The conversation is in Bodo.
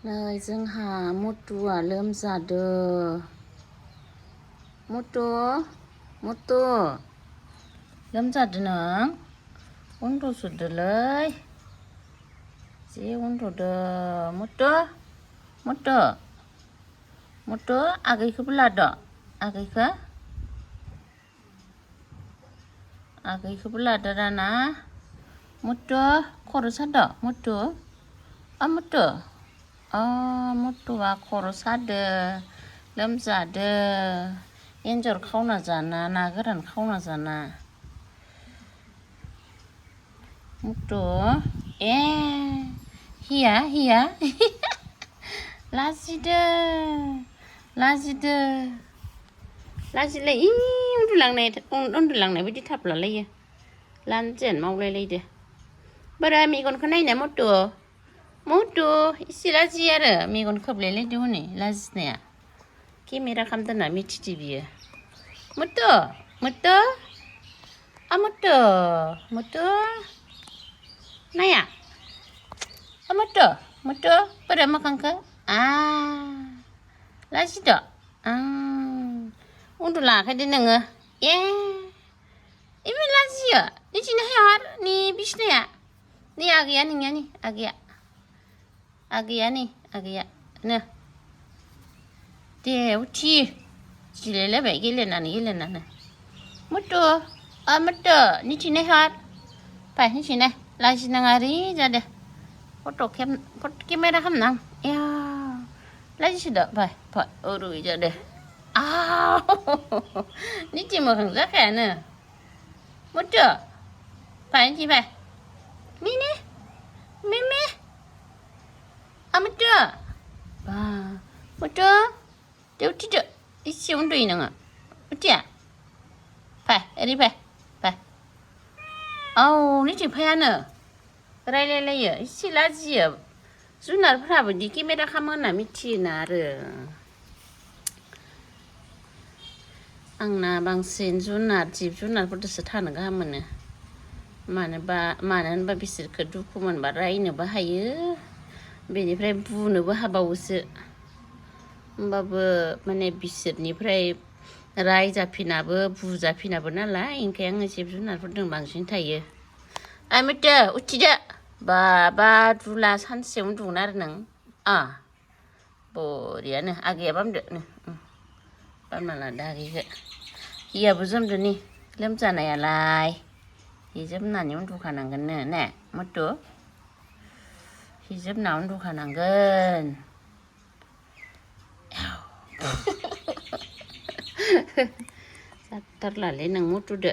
เลยजोंहा मुथुआเริ่มजादो मुथुเริ่มजादो नों उन्दुसोदोलै जि उन्दुदो मुथु आगैखौबो लादो आगैखौबो लादो दाना मुथु खर' सादो मुथुआ खर' सादो लोमजादो एन्जर खावना जाना ना गोरान खावना जाना मुथु हिया लाजिलाय उन्दुलांनाय बायदि थाफ्लालायो लानजेन मावलायलायदो बारा मेगनखौ नायना मुथु इसे लाजियो आरो मेगन खोबलायलायदो हनै लाजिनाया केमेरा खालामदोंना मिथिदो बियो मुथु नाया मुथु बोरै मोखांखौ लाजिदो उन्दुलाङाखै दे नोङो इबो लाजियो निथिनो हायार नि बिसिनाया नि आगैया नोंनिया नि आगैया नो दे उथि जिरायलायबाय गेलेनानै मुथु निथिनो हायार फाय निथिनो लाजिनाङा ओरै जादो फट' केमेरा खालामनां लाजिसोदो फाय ओरै जादो निथि मोखां जाखायानो मुथु फाय निथि फाय मिनि मुथु दे उथिदो इसे उन्दुयो नोङो उथिया फाय ओरै फाय निथि फायानो रायलायलायो इसे लाजियो जुनारफ्राबोदि केमेरा खालामो होनना मिथियोना आरो आंना बांसिन जिब जुनारफोरजोंसो थानो गाहाम मोनो मानो होनबा बिसोरखौ दुखु मोनबा रायनोबो हायो बेनिफ्राय बुनोबो हाबावोसो होमबाबो माने बिसोरनिफ्राय रायजाफिनाबो बुजाफिनाबो नालाय ओंखायनो आङो जिब जुनारफोरजों बांसिन थायो मुथु उथिदो बाबा दुला सानसे उन्दुगोन आरो नों बरियानो आगैया बामदो बामना लादो आगैखौ हियाबो जोमदो नि लोमजानायालाय हि जोमनानै उन्दुखानांगोननो ने मुथु हि जोमना उन्दुखानांगोन जाथारलालै नों मुथुदो